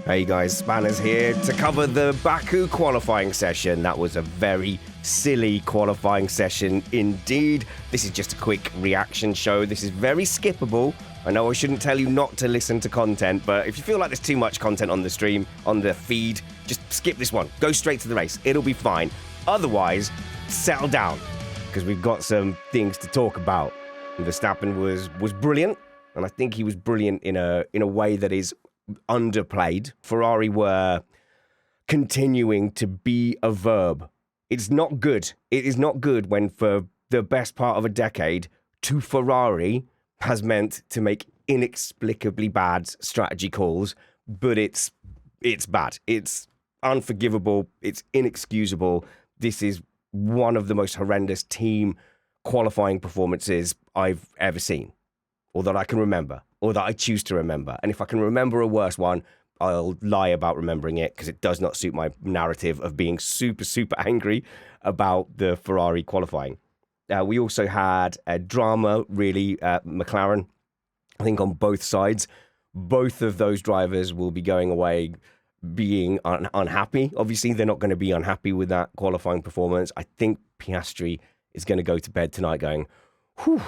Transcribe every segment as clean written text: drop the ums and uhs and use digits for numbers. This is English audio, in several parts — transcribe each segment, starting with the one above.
Hey guys, Spanners here to cover the Baku qualifying session. That was a very silly qualifying session indeed. This is just a quick reaction show. This is very skippable. I know I shouldn't tell you not to listen to content, but if you feel like there's too much content on the stream, on the feed, just skip this one. Go straight to the race. It'll be fine. Otherwise, settle down, because we've got some things to talk about. Verstappen was brilliant, and I think he was brilliant in a way that is underplayed. Ferrari were continuing to be a verb. It's not good. It is not good when for the best part of a decade to Ferrari has meant to make inexplicably bad strategy calls, but it's bad. It's unforgivable. It's inexcusable. This is one of the most horrendous team qualifying performances I've ever seen, or that I can remember, or that I choose to remember. And if I can remember a worse one, I'll lie about remembering it, because it does not suit my narrative of being super, super angry about the Ferrari qualifying. We also had a drama, really, McLaren, I think on both sides. Both of those drivers will be going away being unhappy. Obviously, they're not going to be unhappy with that qualifying performance. I think Piastri is going to go to bed tonight going, whew,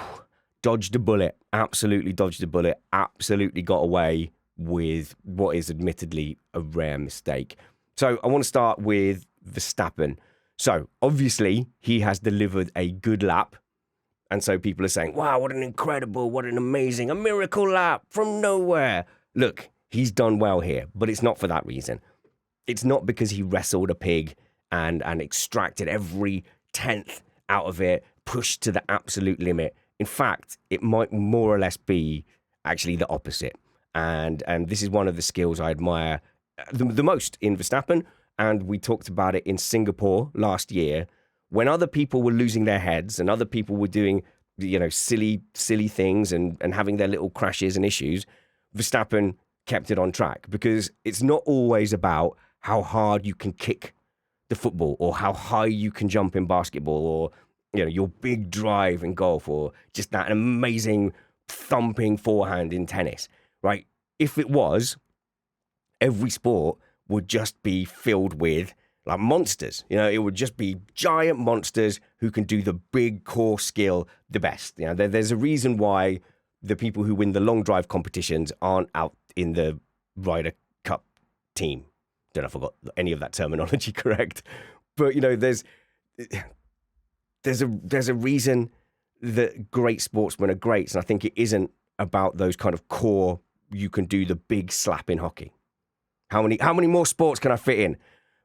dodged a bullet, absolutely dodged a bullet, absolutely got away with what is admittedly a rare mistake. So I want to start with Verstappen. So obviously he has delivered a good lap. And so people are saying, wow, what an amazing, a miracle lap from nowhere. Look, he's done well here, but it's not for that reason. It's not because he wrestled a pig and extracted every tenth out of it, pushed to the absolute limit. In fact, it might more or less be actually the opposite. And this is one of the skills I admire the most in Verstappen. And we talked about it in Singapore last year, when other people were losing their heads and other people were doing, silly things and having their little crashes and issues. Verstappen kept it on track, because it's not always about how hard you can kick the football or how high you can jump in basketball, or your big drive in golf, or just that amazing thumping forehand in tennis, right? If it was, every sport would just be filled with like monsters. It would just be giant monsters who can do the big core skill the best. There's a reason why the people who win the long drive competitions aren't out in the Ryder Cup team. Don't know if I got any of that terminology correct, but there's a reason that great sportsmen are greats, and I think it isn't about those kind of core. You can do the big slap in hockey. How many more sports can I fit in?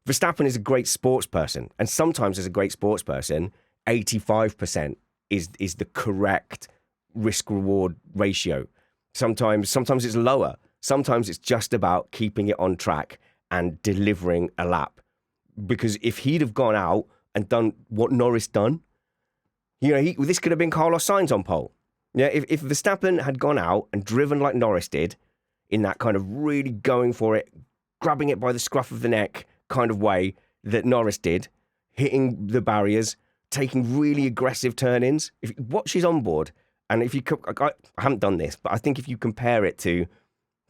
Verstappen is a great sports person, and sometimes as a great sports person, 85% is the correct risk-reward ratio. Sometimes it's lower. Sometimes it's just about keeping it on track and delivering a lap. Because if he'd have gone out and done what Norris done, this could have been Carlos Sainz on pole. Yeah, if Verstappen had gone out and driven like Norris did, in that kind of really going for it, grabbing it by the scruff of the neck kind of way that Norris did, hitting the barriers, taking really aggressive turn-ins. If you watch his onboard, and if you, I haven't done this, but I think if you compare it to,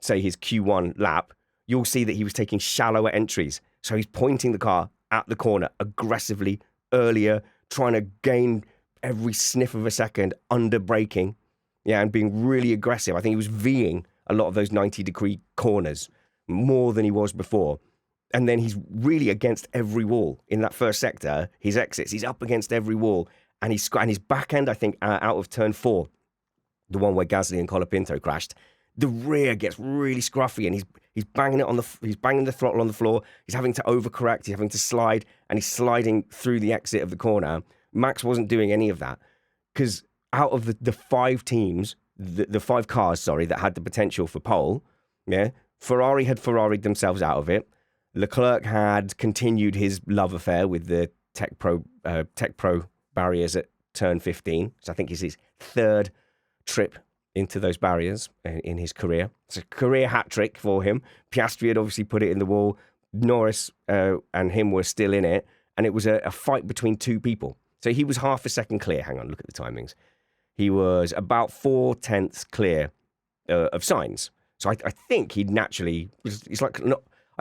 say, his Q1 lap, you'll see that he was taking shallower entries. So he's pointing the car at the corner aggressively, earlier, trying to gain every sniff of a second, under braking, and being really aggressive. I think he was V'ing a lot of those 90-degree corners more than he was before. And then he's really against every wall in that first sector. His exits, he's up against every wall, and his back end, I think, out of turn 4, the one where Gasly and Colapinto crashed, the rear gets really scruffy, and he's banging the throttle on the floor. He's having to overcorrect. He's having to slide, and he's sliding through the exit of the corner. Max wasn't doing any of that, because out of the 5 teams, the 5 cars, that had the potential for pole, Ferrari had Ferrari'd themselves out of it. Leclerc had continued his love affair with the Tech Pro barriers at turn 15, so I think it's his 3rd trip into those barriers in his career. It's a career hat trick for him. Piastri had obviously put it in the wall. Norris and him were still in it, and it was a fight between 2 people. So he was half a second clear. Hang on, look at the timings. He was about 4/10 clear of Sainz. So I think he'd naturally, it's like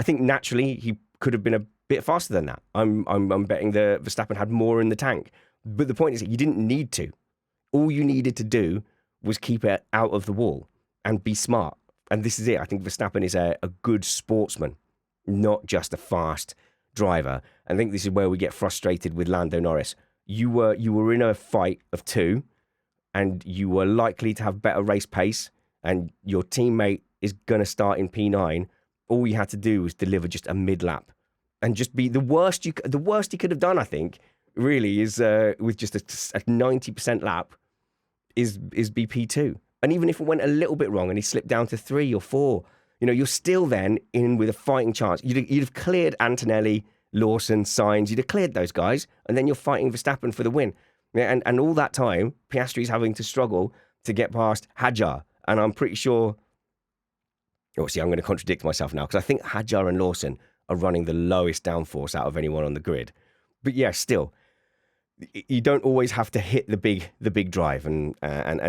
I think naturally he could have been a bit faster than that. I'm betting the Verstappen had more in the tank. But the point is that you didn't need to. All you needed to do was keep it out of the wall and be smart. And this is it. I think Verstappen is a good sportsman, not just a fast driver. I think this is where we get frustrated with Lando Norris. You were in a fight of two, and you were likely to have better race pace, and your teammate is going to start in P9. All you had to do was deliver just a mid-lap and just be the worst he could have done, I think, really, is with just a 90% lap is be P2. And even if it went a little bit wrong and he slipped down to 3 or 4, you're still then in with a fighting chance. You'd have cleared Antonelli, Lawson, Sainz. You'd have cleared those guys, and then you're fighting Verstappen for the win. And all that time, Piastri's having to struggle to get past Hadjar. And I'm pretty sure, obviously I'm going to contradict myself now, because I think Hadjar and Lawson are running the lowest downforce out of anyone on the grid. But yeah, still, you don't always have to hit the big drive. And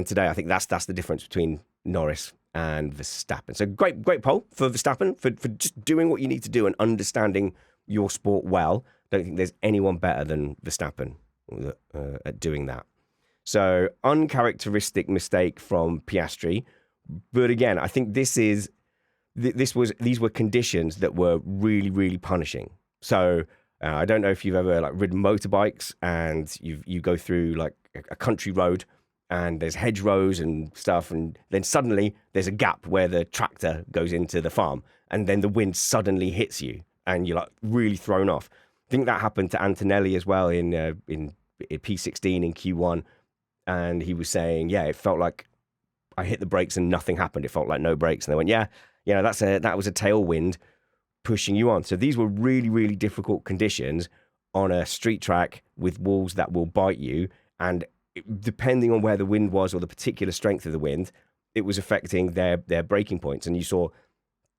today, I think that's the difference between Norris and Verstappen. So great poll for Verstappen for just doing what you need to do and understanding your sport well. Don't think there's anyone better than Verstappen at doing that. So uncharacteristic mistake from Piastri, but again, I think these were conditions that were really, really punishing. So I don't know if you've ever ridden motorbikes and you go through a country road and there's hedgerows and stuff, and then suddenly there's a gap where the tractor goes into the farm, and then the wind suddenly hits you and you're really thrown off. I think that happened to Antonelli as well in P16 in Q1, and he was saying, it felt like I hit the brakes and nothing happened. It felt like no brakes, and they went, that was a tailwind pushing you on. So these were really, really difficult conditions on a street track with walls that will bite you, and depending on where the wind was or the particular strength of the wind, it was affecting their braking points. And you saw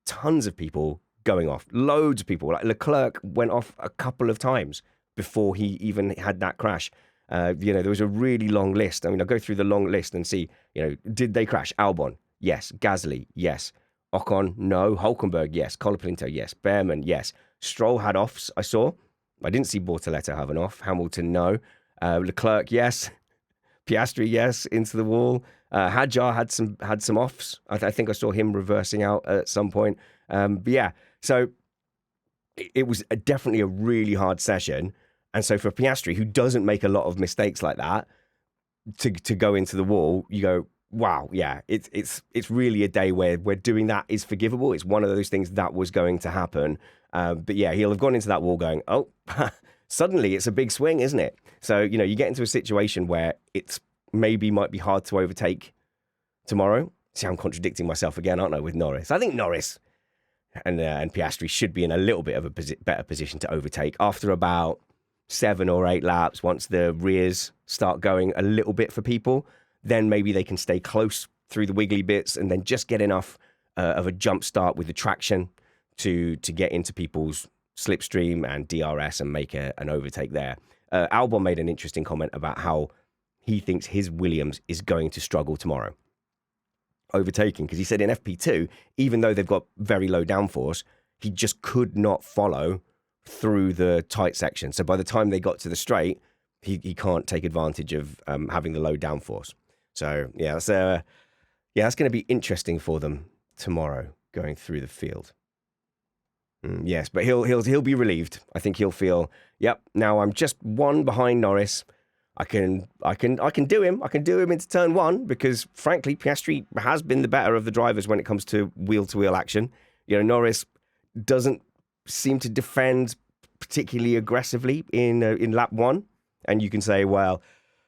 tons of people going off, loads of people. Like Leclerc went off a couple of times before he even had that crash. There was a really long list. I mean, I'll go through the long list and see, did they crash? Albon, yes. Gasly, yes. Ocon, no. Hulkenberg, yes. Colapinto, yes. Behrman, yes. Stroll had offs, I saw. I didn't see Bortoleto have an off. Hamilton, no. Leclerc, yes. Piastri, yes. Into the wall. Hadjar had some offs. I think I saw him reversing out at some point. But yeah, so it was definitely a really hard session. And so for Piastri, who doesn't make a lot of mistakes like that, to go into the wall, you go, wow, yeah, it's really a day where doing that is forgivable. It's one of those things that was going to happen. But yeah, he'll have gone into that wall going, oh, suddenly it's a big swing, isn't it? So, you get into a situation where it's maybe might be hard to overtake tomorrow. See, I'm contradicting myself again, aren't I, with Norris? I think Norris and Piastri should be in a little bit of a better position to overtake after about 7 or 8 laps. Once the rears start going a little bit for people, then maybe they can stay close through the wiggly bits and then just get enough of a jump start with the traction to get into people's slipstream and DRS and make an overtake there. Albon made an interesting comment about how he thinks his Williams is going to struggle tomorrow overtaking, because he said in FP2, even though they've got very low downforce, he just could not follow through the tight section. So by the time they got to the straight, he can't take advantage of having the low downforce. So yeah, that's going to be interesting for them tomorrow going through the field. Yes, but he'll be relieved. I think he'll feel, yep, now I'm just 1 behind Norris. I can do him. I can do him into turn 1 because, frankly, Piastri has been the better of the drivers when it comes to wheel-to-wheel action. Norris doesn't seem to defend particularly aggressively in lap 1, and you can say, well,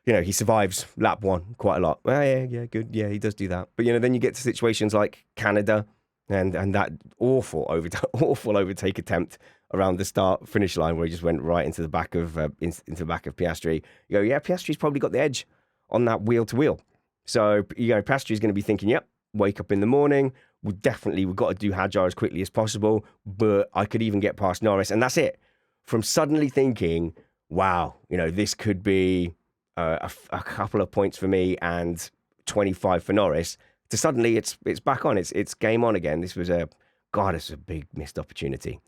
he survives lap 1 quite a lot. Well, yeah, good. Yeah, he does do that. But then you get to situations like Canada and that awful overtake attempt around the start-finish line where he just went right into the back of Piastri. You go, yeah, Piastri's probably got the edge on that wheel-to-wheel. So, Piastri's going to be thinking, yep, wake up in the morning. We've got to do Hadjar as quickly as possible, but I could even get past Norris. And that's it. From suddenly thinking, wow, this could be a couple of points for me and 25 for Norris, to suddenly it's back on. It's game on again. This was a God, it's a big missed opportunity.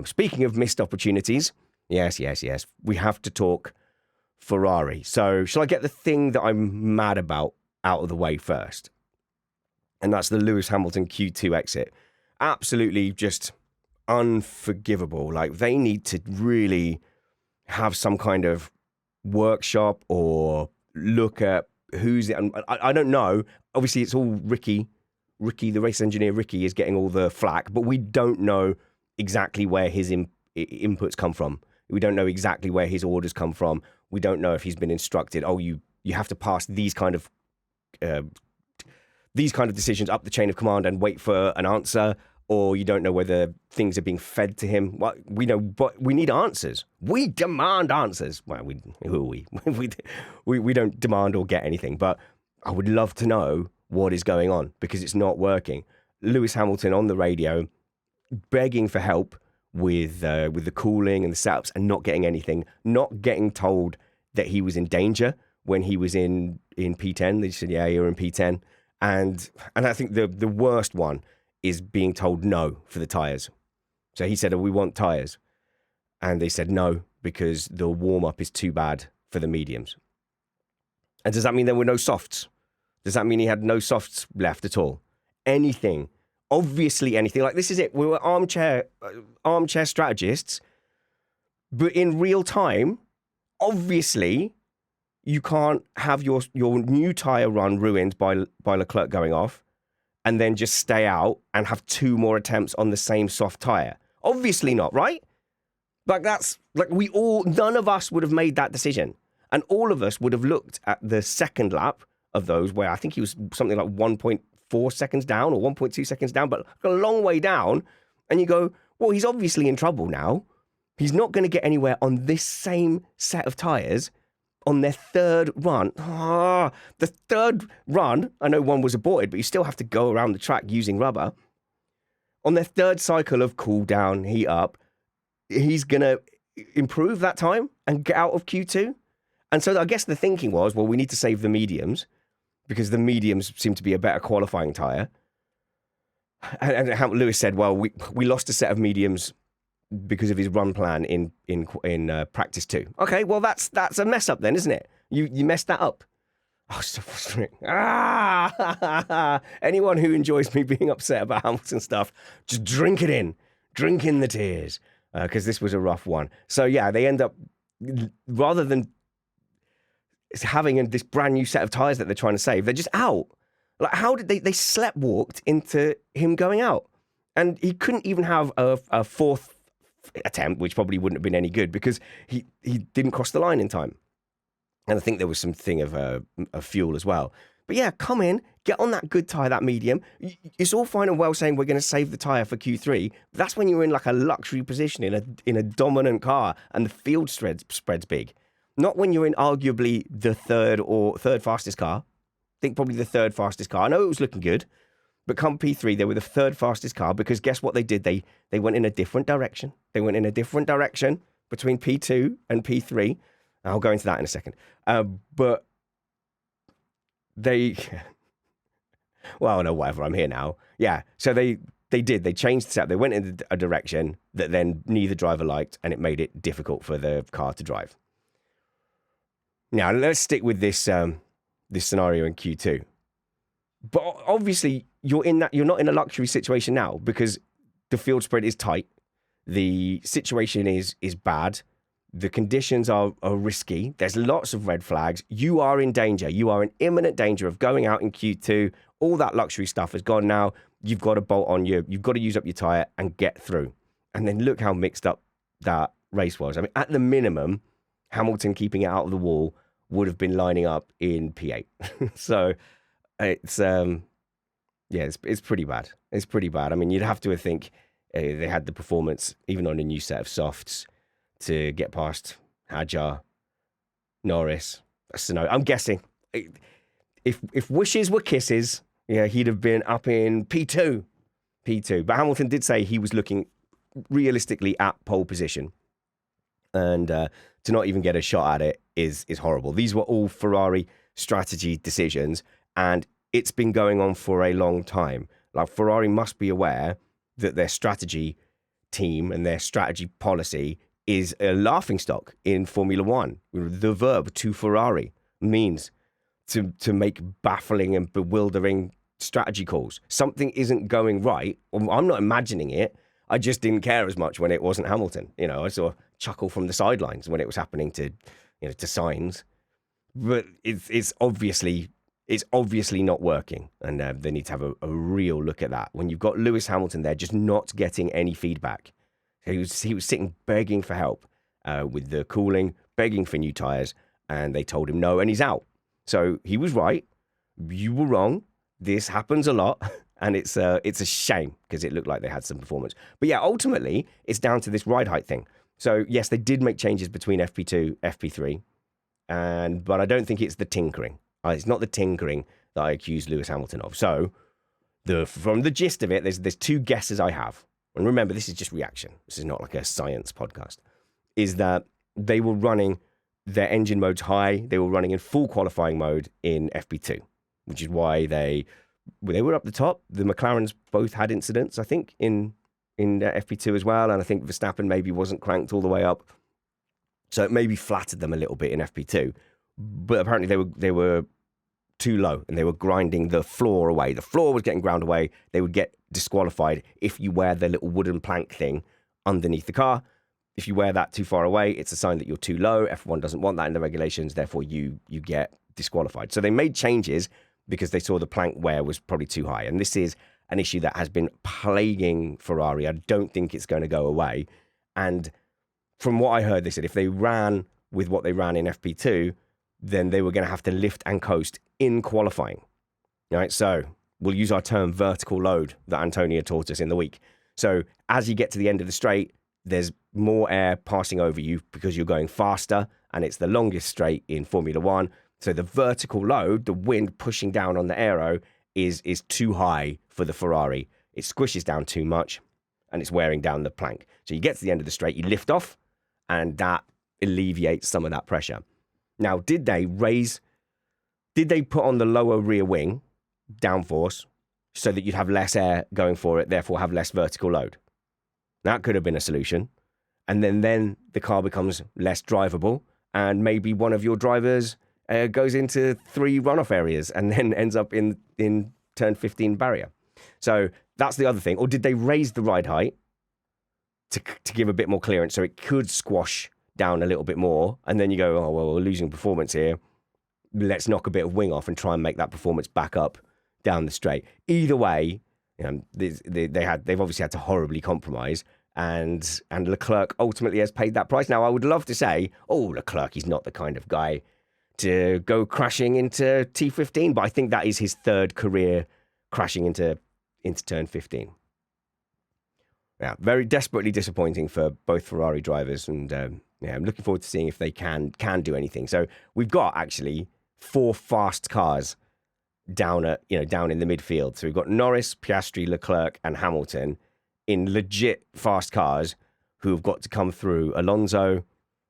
Speaking of missed opportunities, yes, we have to talk Ferrari. So shall I get the thing that I'm mad about out of the way first? And that's the Lewis Hamilton Q2 exit. Absolutely just unforgivable. Like, they need to really have some kind of workshop or look at who's it. I don't know. Obviously, it's all Ricky. Ricky, the race engineer, Ricky, is getting all the flack, but we don't know exactly where his inputs come from. We don't know exactly where his orders come from. We don't know if he's been instructed, oh, you have to pass these kind of decisions up the chain of command and wait for an answer, or you don't know whether things are being fed to him. Well, we know, but we need answers. We demand answers. Well, who are we? We don't demand or get anything, but I would love to know what is going on, because it's not working. Lewis Hamilton on the radio begging for help with the cooling and the setups and not getting anything, not getting told that he was in danger when he was in P10. They said, yeah, you're in P10. And I think the worst one is being told no for the tyres. So he said, oh, we want tyres. And they said no, because the warm-up is too bad for the mediums. And does that mean there were no softs? Does that mean he had no softs left at all? Anything. Obviously anything. Like, this is it. We were armchair strategists. But in real time, obviously, you can't have your new tyre run ruined by Leclerc going off and then just stay out and have 2 more attempts on the same soft tyre. Obviously not, right? Like, that's, like, none of us would have made that decision. And all of us would have looked at the second lap of those, where I think he was something like 1.4 seconds down or 1.2 seconds down, but a long way down. And you go, well, he's obviously in trouble now. He's not going to get anywhere on this same set of tyres on their third run. The third run, I know one was aborted, but you still have to go around the track using rubber. On their third cycle of cool down, heat up, he's going to improve that time and get out of Q2. And so I guess the thinking was, well, we need to save the mediums, because the mediums seem to be a better qualifying tyre. And Lewis said, well, we lost a set of mediums because of his run plan in practice 2. Okay, well, that's a mess up then, isn't it? You messed that up. Oh, so frustrating. Anyone who enjoys me being upset about Hamilton stuff, just drink it in. Drink in the tears, because this was a rough one. So, yeah, they end up, rather than having this brand new set of tyres that they're trying to save, they're just out. Like, how did they sleptwalked into him going out? And he couldn't even have a fourth attempt, which probably wouldn't have been any good, because he didn't cross the line in time. And I think there was some thing of fuel as well. But yeah, come in, get on that good tyre, that medium. It's all fine and well saying we're going to save the tyre for Q3. But that's when you're in like a luxury position in a dominant car and the field spreads big. Not when you're in arguably the third fastest car. I think probably the third fastest car. I know it was looking good, but come P3, they were the third fastest car, because guess what they did? They went in a different direction. They went in a different direction between P2 and P3. I'll go into that in a second. But they, well, no, whatever. I'm here now. Yeah. So they changed the setup. They went in a direction that then neither driver liked, and it made it difficult for the car to drive. Now, let's stick with this scenario in Q2. But obviously, you're not in a luxury situation now, because the field spread is tight. The situation is bad. The conditions are risky. There's lots of red flags. You are in danger. You are in imminent danger of going out in Q2. All that luxury stuff has gone now. You've got to bolt on you've got to use up your tyre and get through. And then look how mixed up that race was. I mean, at the minimum, Hamilton keeping it out of the wall would have been lining up in P8. So it's it's pretty bad. It's pretty bad. I mean, you'd have to think they had the performance, even on a new set of softs, to get past Hadjar, Norris, Tsunoda. I'm guessing if wishes were kisses, yeah, he'd have been up in P2. But Hamilton did say he was looking realistically at pole position. And to not even get a shot at it is horrible. These were all Ferrari strategy decisions, and it's been going on for a long time. Like, Ferrari must be aware that their strategy team and their strategy policy is a laughingstock in Formula One. The verb to Ferrari means to make baffling and bewildering strategy calls. Something isn't going right. I'm not imagining it. I just didn't care as much when it wasn't Hamilton. I saw a chuckle from the sidelines when it was happening to Sainz. But it's obviously not working, and they need to have a real look at that. When you've got Lewis Hamilton there, just not getting any feedback. He was sitting begging for help with the cooling, begging for new tyres, and they told him no, and he's out. So he was right. You were wrong. This happens a lot, and it's a shame because it looked like they had some performance. But yeah, ultimately, it's down to this ride height thing. So yes, they did make changes between FP2, FP3, but I don't think it's the tinkering. It's not the tinkering that I accuse Lewis Hamilton of. So from the gist of it, there's two guesses I have. And remember, this is just reaction. This is not like a science podcast. Is that they were running their engine modes high. They were running in full qualifying mode in FP2, which is why they were up the top. The McLarens both had incidents, I think, in FP2 as well. And I think Verstappen maybe wasn't cranked all the way up. So it maybe flattered them a little bit in FP2. But apparently they were too low and they were grinding the floor away. The floor was getting ground away. They would get disqualified if you wear the little wooden plank thing underneath the car. If you wear that too far away, it's a sign that you're too low. F1 doesn't want that in the regulations. Therefore, you get disqualified. So they made changes because they saw the plank wear was probably too high. And this is an issue that has been plaguing Ferrari. I don't think it's going to go away. And from what I heard, they said if they ran with what they ran in FP2, then they were going to have to lift and coast in qualifying. All right, so we'll use our term vertical load that Antonia taught us in the week. So as you get to the end of the straight, there's more air passing over you because you're going faster, and it's the longest straight in Formula One. So the vertical load, the wind pushing down on the aero, is too high for the Ferrari. It squishes down too much, and it's wearing down the plank. So you get to the end of the straight, you lift off, and that alleviates some of that pressure. Now, did they put on the lower rear wing downforce so that you'd have less air going for it, therefore have less vertical load? That could have been a solution. And then the car becomes less drivable, and maybe one of your drivers goes into 3 runoff areas and then ends up in turn 15 barrier. So that's the other thing. Or did they raise the ride height to give a bit more clearance so it could squash down a little bit more, and then you go, oh, well, we're losing performance here. Let's knock a bit of wing off and try and make that performance back up down the straight. Either way, they've obviously had to horribly compromise, and Leclerc ultimately has paid that price. Now, I would love to say, oh, Leclerc, he's not the kind of guy to go crashing into T15, but I think that is his third career crashing into turn 15. Yeah, very desperately disappointing for both Ferrari drivers, and I'm looking forward to seeing if they can do anything. So we've got actually 4 fast cars down in the midfield. So we've got Norris, Piastri, Leclerc, and Hamilton in legit fast cars who have got to come through Alonso,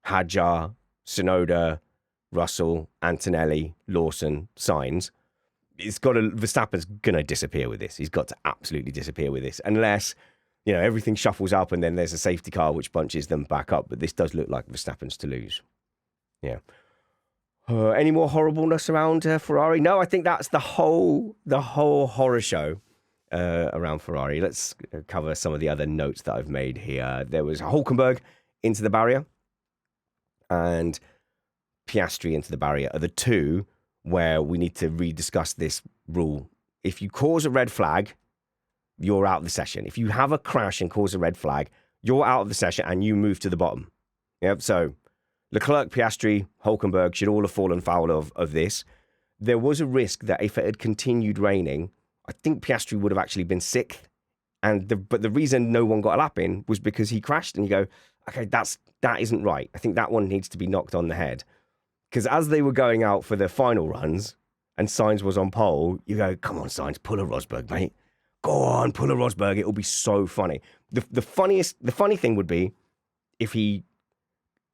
Hadjar, Tsunoda, Russell, Antonelli, Lawson, Sainz. Verstappen's going to disappear with this. He's got to absolutely disappear with this, unless everything shuffles up and then there's a safety car which bunches them back up. But this does look like Verstappen's to lose. Yeah. Any more horribleness around Ferrari? No, I think that's the whole horror show around Ferrari. Let's cover some of the other notes that I've made here. There was Hülkenberg into the barrier and Piastri into the barrier are the two where we need to rediscuss this rule. If you cause a red flag, you're out of the session. If you have a crash and cause a red flag, you're out of the session and you move to the bottom. Yep. So Leclerc, Piastri, Hülkenberg should all have fallen foul of this. There was a risk that if it had continued raining, I think Piastri would have actually been sixth. But the reason no one got a lap in was because he crashed, and you go, okay, that isn't right. I think that one needs to be knocked on the head. Because as they were going out for their final runs and Sainz was on pole, you go, come on, Sainz, pull a Rosberg, mate. Go on, pull a Rosberg. It'll be so funny. The funny thing would be if he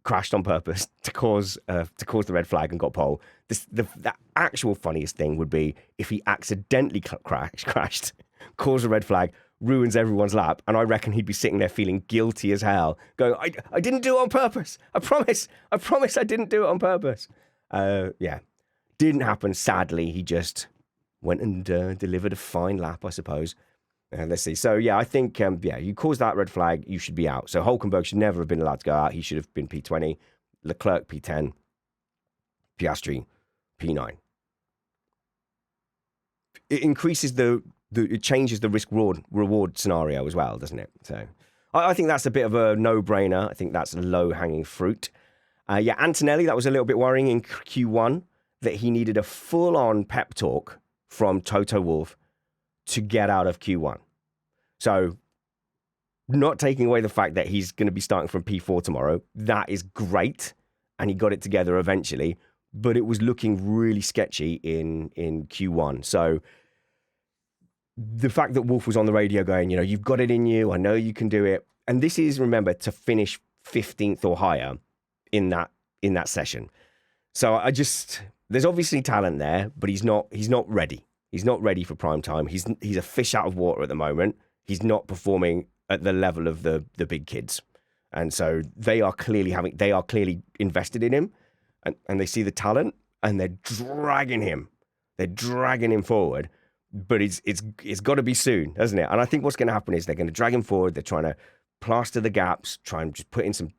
crashed on purpose to cause the red flag and got pole. The actual funniest thing would be if he accidentally crashed, caused a red flag, ruins everyone's lap. And I reckon he'd be sitting there feeling guilty as hell, going, I didn't do it on purpose. I promise I didn't do it on purpose. Yeah, didn't happen. Sadly, he just went and delivered a fine lap, I suppose. Let's see. So, yeah, I think, you cause that red flag, you should be out. So Hulkenberg should never have been allowed to go out. He should have been P20. Leclerc, P10. Piastri, P9. It increases it changes the risk reward scenario as well, doesn't it? So I think that's a bit of a no-brainer. I think that's low-hanging fruit. Antonelli, that was a little bit worrying in Q1 that he needed a full-on pep talk from Toto Wolff to get out of Q1. So not taking away the fact that he's going to be starting from P4 tomorrow, that is great. And he got it together eventually, but it was looking really sketchy in Q1. So the fact that Wolff was on the radio going, you've got it in you. I know you can do it. And this is, remember, to finish 15th or higher in that session. So there's obviously talent there, but he's not ready. He's not ready for prime time. He's a fish out of water at the moment. He's not performing at the level of the big kids. And so they are clearly invested in him, and they see the talent, and they're dragging him. They're dragging him forward, but it's got to be soon, hasn't it? And I think what's going to happen is they're going to drag him forward. They're trying to plaster the gaps, try and just put in some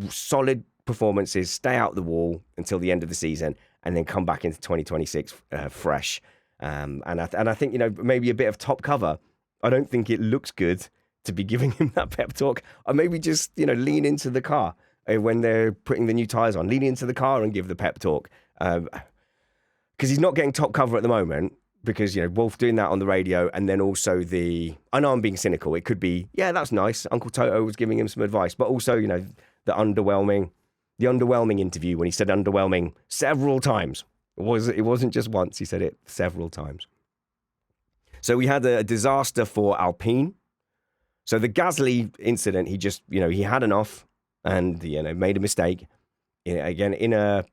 solid performances, stay out the wall until the end of the season, and then come back into 2026 fresh. And I think maybe a bit of top cover. I don't think it looks good to be giving him that pep talk. Or maybe just lean into the car when they're putting the new tyres on. Lean into the car and give the pep talk, because he's not getting top cover at the moment. Because Wolff doing that on the radio, and then also I know I'm being cynical. It could be, yeah, that's nice. Uncle Toto was giving him some advice, but also the underwhelming interview when he said underwhelming several times. It wasn't just once. He said it several times. So we had a disaster for Alpine. So the Gasly incident, he just, he had enough and, made a mistake. Again, in a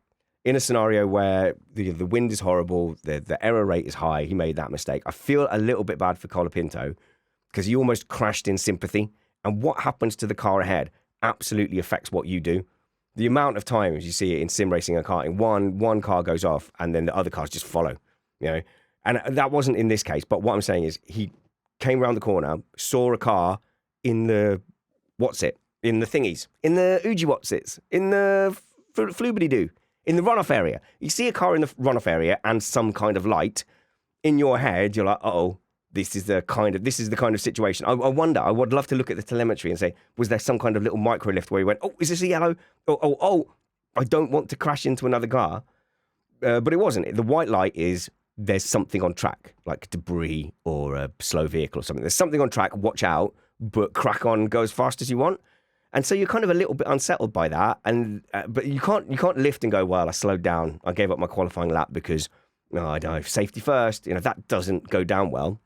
scenario where the wind is horrible, the error rate is high, he made that mistake. I feel a little bit bad for Colapinto because he almost crashed in sympathy. And what happens to the car ahead absolutely affects what you do. The amount of times you see it in sim racing and karting, one car goes off and then the other cars just follow, And that wasn't in this case. But what I'm saying is he came around the corner, saw a car in the in the thingies, in the Uji Watsits, in the Flubity-doo, in the runoff area. You see a car in the runoff area and some kind of light. In your head, you're like, this is the kind of situation. I wonder, I would love to look at the telemetry and say, was there some kind of little micro lift where you went, is this a yellow? I don't want to crash into another car. But it wasn't. The white light is there's something on track, like debris or a slow vehicle or something. There's something on track, watch out, but crack on, go as fast as you want. And so you're kind of a little bit unsettled by that. And but you can't lift and go, well, I slowed down. I gave up my qualifying lap because, I don't know, safety first. That doesn't go down well.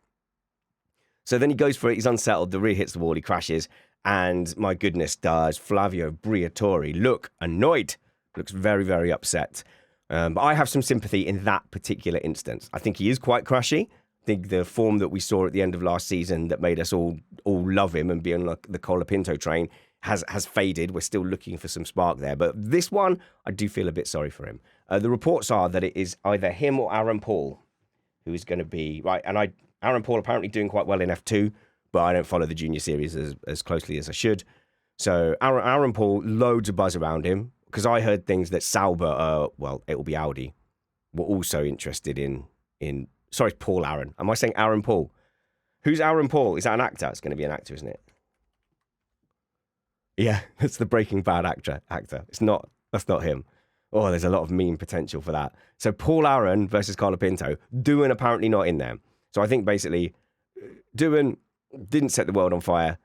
So then he goes for it. He's unsettled. The rear hits the wall. He crashes. And my goodness, does Flavio Briatore look annoyed? Looks very, very upset. But I have some sympathy in that particular instance. I think he is quite crashy. I think the form that we saw at the end of last season that made us all love him and be on the Colapinto train has faded. We're still looking for some spark there. But this one, I do feel a bit sorry for him. The reports are that it is either him or Aaron Paul who is going to be, right, and Aaron Paul apparently doing quite well in F2, but I don't follow the junior series as closely as I should. So Aaron Paul, loads of buzz around him, because I heard things that Sauber, it will be Audi, were also interested in. Sorry, Paul Aaron. Am I saying Aaron Paul? Who's Aaron Paul? Is that an actor? It's going to be an actor, isn't it? Yeah, it's the Breaking Bad actor. That's not him. Oh, there's a lot of meme potential for that. So Paul Aaron versus Colapinto. Doohan apparently not in there. So I think basically Doohan didn't set the world on fire,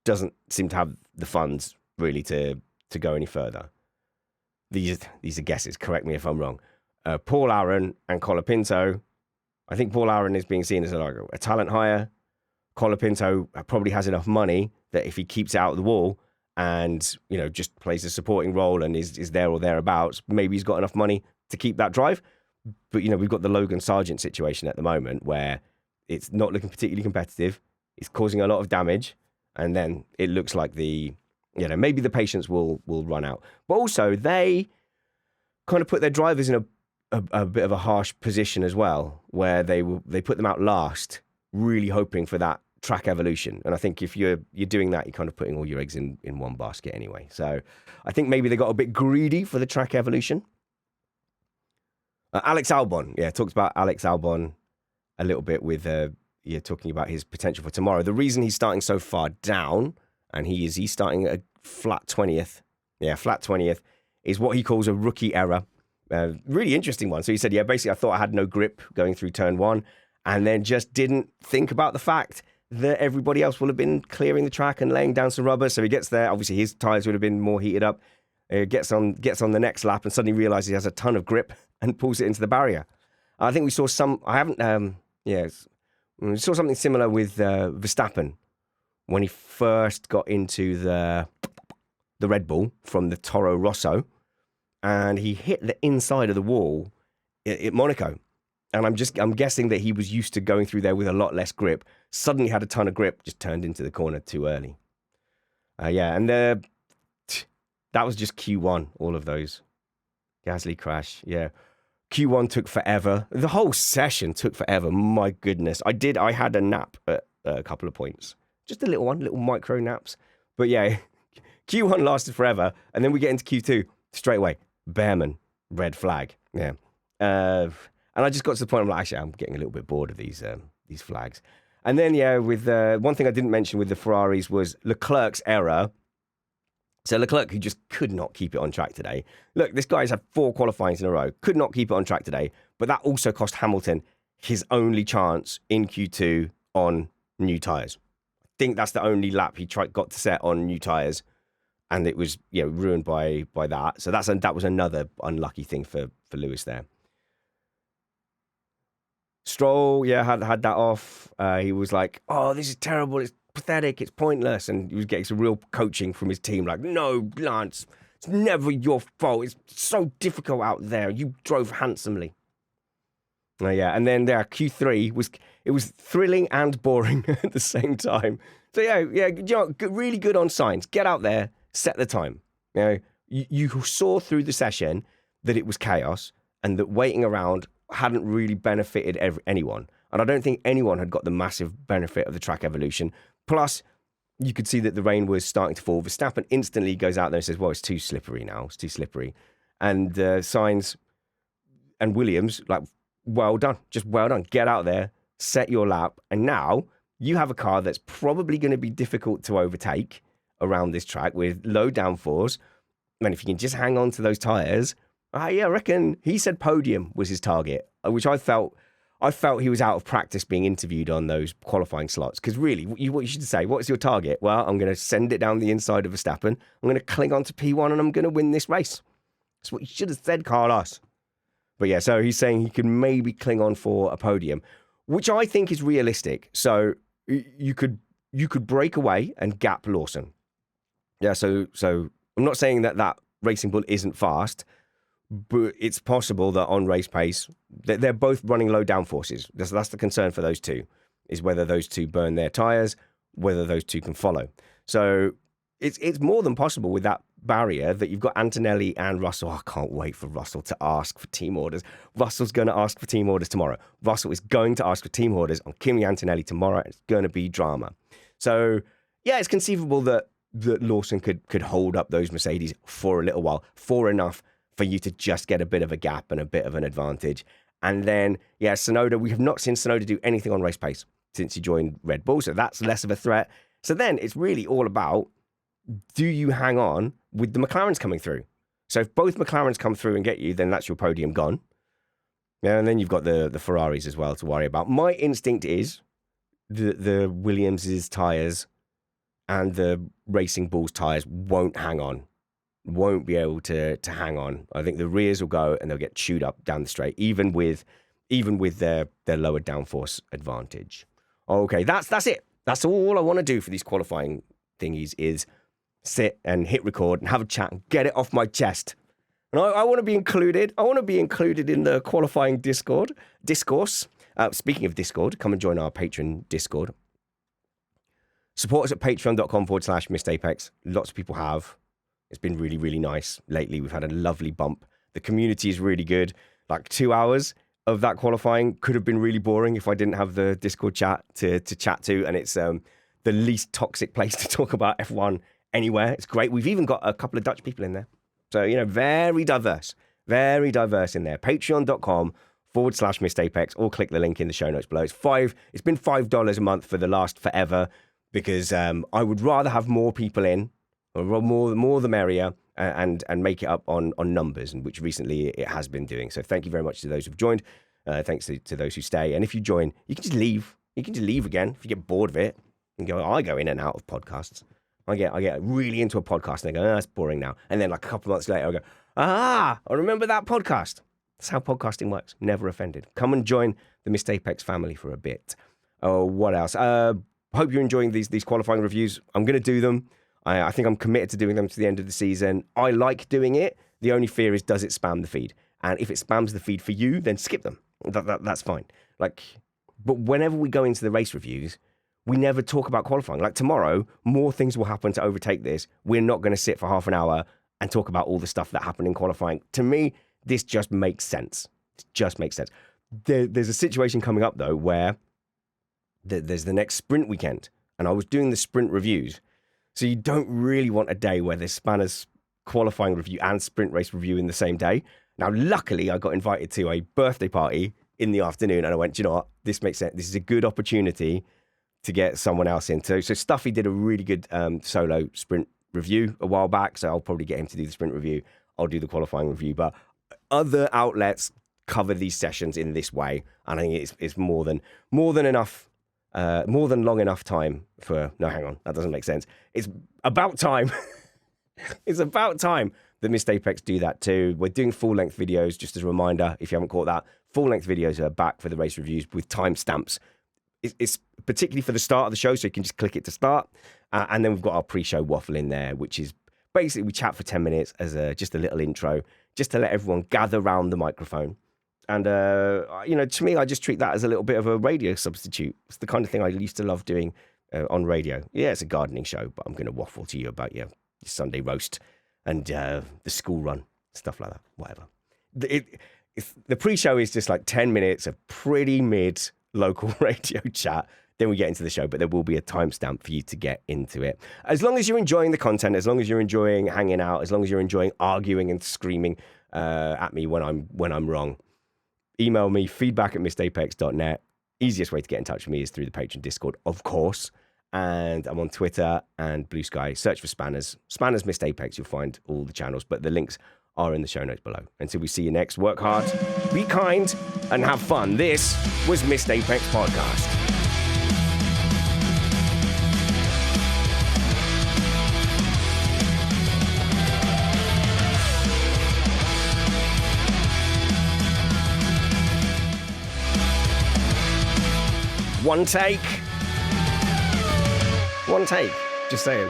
doesn't seem to have the funds really to go any further. These are guesses. Correct me if I'm wrong. Paul Aaron and Colapinto. I think Paul Aaron is being seen as a talent hire. Colapinto probably has enough money that if he keeps it out of the wall and just plays a supporting role and is there or thereabouts, maybe he's got enough money to keep that drive. But we've got the Logan Sargent situation at the moment where it's not looking particularly competitive. It's causing a lot of damage, and then it looks like maybe the patience will run out. But also, they kind of put their drivers in a bit of a harsh position as well, where they put them out last, really hoping for that track evolution. And I think if you're doing that, you're kind of putting all your eggs in one basket anyway. So I think maybe they got a bit greedy for the track evolution. Alex Albon, talked about Alex Albon a little bit with talking about his potential for tomorrow. The reason he's starting so far down, and he's starting at a flat 20th. Yeah, flat 20th is what he calls a rookie error. Really interesting one. So he said, basically I thought I had no grip going through turn one, and then just didn't think about the fact that everybody else will have been clearing the track and laying down some rubber. So he gets there. Obviously, his tyres would have been more heated up. Gets on the next lap and suddenly realizes he has a ton of grip and pulls it into the barrier. I think we saw we saw something similar with Verstappen when he first got into the Red Bull from the Toro Rosso, and he hit the inside of the wall at Monaco. And I'm guessing that he was used to going through there with a lot less grip. Suddenly had a ton of grip, just turned into the corner too early. And that was just Q1, all of those. Gasly crash, Q1 took forever. The whole session took forever. My goodness. I had a nap at a couple of points. Just a little micro naps. But Q1 lasted forever. And then we get into Q2 straight away. Behrman, red flag. Yeah. And I just got to the point, I'm like, actually, I'm getting a little bit bored of these flags. And then, with one thing I didn't mention with the Ferraris was Leclerc's error. So Leclerc, who just could not keep it on track today. Look, this guy's had 4 qualifyings in a row, could not keep it on track today, but that also cost Hamilton his only chance in Q2 on new tyres. I think that's the only lap he got to set on new tyres, and it was ruined by that. So that was another unlucky thing for Lewis there. Stroll, had that off. He was like, "Oh, this is terrible. It's pathetic. It's pointless." And he was getting some real coaching from his team, like, "No, Lance, it's never your fault. It's so difficult out there. You drove handsomely." And then Q3 was thrilling and boring at the same time. So really good on signs. Get out there, set the time. You saw through the session that it was chaos and that waiting around hadn't really benefited anyone. And I don't think anyone had got the massive benefit of the track evolution. Plus, you could see that the rain was starting to fall. Verstappen instantly goes out there and says, well, it's too slippery now. It's too slippery. And Sainz and Williams, like, well done. Just well done. Get out there, set your lap. And now you have a car that's probably going to be difficult to overtake around this track with low downforce. And if you can just hang on to those tyres, I reckon he said podium was his target, which I felt he was out of practice being interviewed on those qualifying slots. Because really, what you should say, what's your target? Well, I'm going to send it down the inside of Verstappen. I'm going to cling on to P1 and I'm going to win this race. That's what you should have said, Carlos. But so he's saying he can maybe cling on for a podium, which I think is realistic. So you could break away and gap Lawson. So I'm not saying that Racing Bull isn't fast, but it's possible that on race pace, they're both running low downforces. That's the concern for those two, is whether those two burn their tyres, whether those two can follow. So it's more than possible with that barrier that you've got Antonelli and Russell. I can't wait for Russell to ask for team orders. Russell's going to ask for team orders tomorrow. Russell is going to ask for team orders on Kimi Antonelli tomorrow. It's going to be drama. So, it's conceivable that Lawson could hold up those Mercedes for a little while, for enough for you to just get a bit of a gap and a bit of an advantage. And then, Tsunoda, we have not seen Tsunoda do anything on race pace since he joined Red Bull, so that's less of a threat. So then it's really all about, do you hang on with the McLarens coming through? So if both McLarens come through and get you, then that's your podium gone. And then you've got the Ferraris as well to worry about. My instinct is the Williams' tyres and the Racing Bull's tyres won't hang on. Won't be able to hang on. I think the rears will go and they'll get chewed up down the straight, even with their lower downforce advantage. Okay, that's it. That's all I want to do for these qualifying thingies is sit and hit record and have a chat and get it off my chest. And I want to be included. I want to be included in the qualifying discourse. Speaking of Discord, come and join our Patreon Discord. Support us at patreon.com/missedapex. Lots of people have. It's been really, really nice. Lately, we've had a lovely bump. The community is really good. Like 2 hours of that qualifying could have been really boring if I didn't have the Discord chat to chat to. And it's the least toxic place to talk about F1 anywhere. It's great. We've even got a couple of Dutch people in there. So, very diverse in there. Patreon.com/missedapex, or click the link in the show notes below. It's been $5 a month for the last forever, because I would rather have more people in, or more the merrier, and make it up on numbers, and which recently it has been doing. So thank you very much to those who've joined. Thanks to those who stay. And if you join, you can just leave. You can just leave again if you get bored of it. And go, I go in and out of podcasts. I get really into a podcast and I go, that's boring now. And then like a couple of months later, I go, I remember that podcast. That's how podcasting works. Never offended. Come and join the Missed Apex family for a bit. Oh, what else? Hope you're enjoying these qualifying reviews. I'm going to do them. I think I'm committed to doing them to the end of the season. I like doing it. The only fear is, does it spam the feed? And if it spams the feed for you, then skip them. That's fine. But whenever we go into the race reviews, we never talk about qualifying. Like tomorrow, more things will happen to overtake this. We're not going to sit for half an hour and talk about all the stuff that happened in qualifying. To me, this just makes sense. It just makes sense. There's a situation coming up, though, where there's the next sprint weekend. And I was doing the sprint reviews. So you don't really want a day where there's Spanner's qualifying review and sprint race review in the same day. Now, luckily, I got invited to a birthday party in the afternoon, and I went, you know what, this makes sense. This is a good opportunity to get someone else into. So Stuffy did a really good solo sprint review a while back, so I'll probably get him to do the sprint review. I'll do the qualifying review, but other outlets cover these sessions in this way, and I think it's more than enough. More than long enough time for... No, hang on. That doesn't make sense. It's about time. It's about time that Missed Apex do that too. We're doing full-length videos, just as a reminder, if you haven't caught that. Full-length videos are back for the race reviews with timestamps. It's particularly for the start of the show, so you can just click it to start. And then we've got our pre-show waffle in there, which is basically we chat for 10 minutes as just a little intro, just to let everyone gather around the microphone. And, to me, I just treat that as a little bit of a radio substitute. It's the kind of thing I used to love doing on radio. Yeah, it's a gardening show, but I'm going to waffle to you about your Sunday roast and the school run, stuff like that, whatever. The pre-show is just like 10 minutes of pretty mid local radio chat. Then we get into the show, but there will be a timestamp for you to get into it. As long as you're enjoying the content, as long as you're enjoying hanging out, as long as you're enjoying arguing and screaming at me when I'm wrong, email me, feedback@missedapex.net. Easiest way to get in touch with me is through the Patreon Discord, of course. And I'm on Twitter and Blue Sky. Search for Spanners. Spanners Missed Apex. You'll find all the channels, but the links are in the show notes below. Until we see you next, work hard, be kind, and have fun. This was Missed Apex Podcast. One take. Just saying.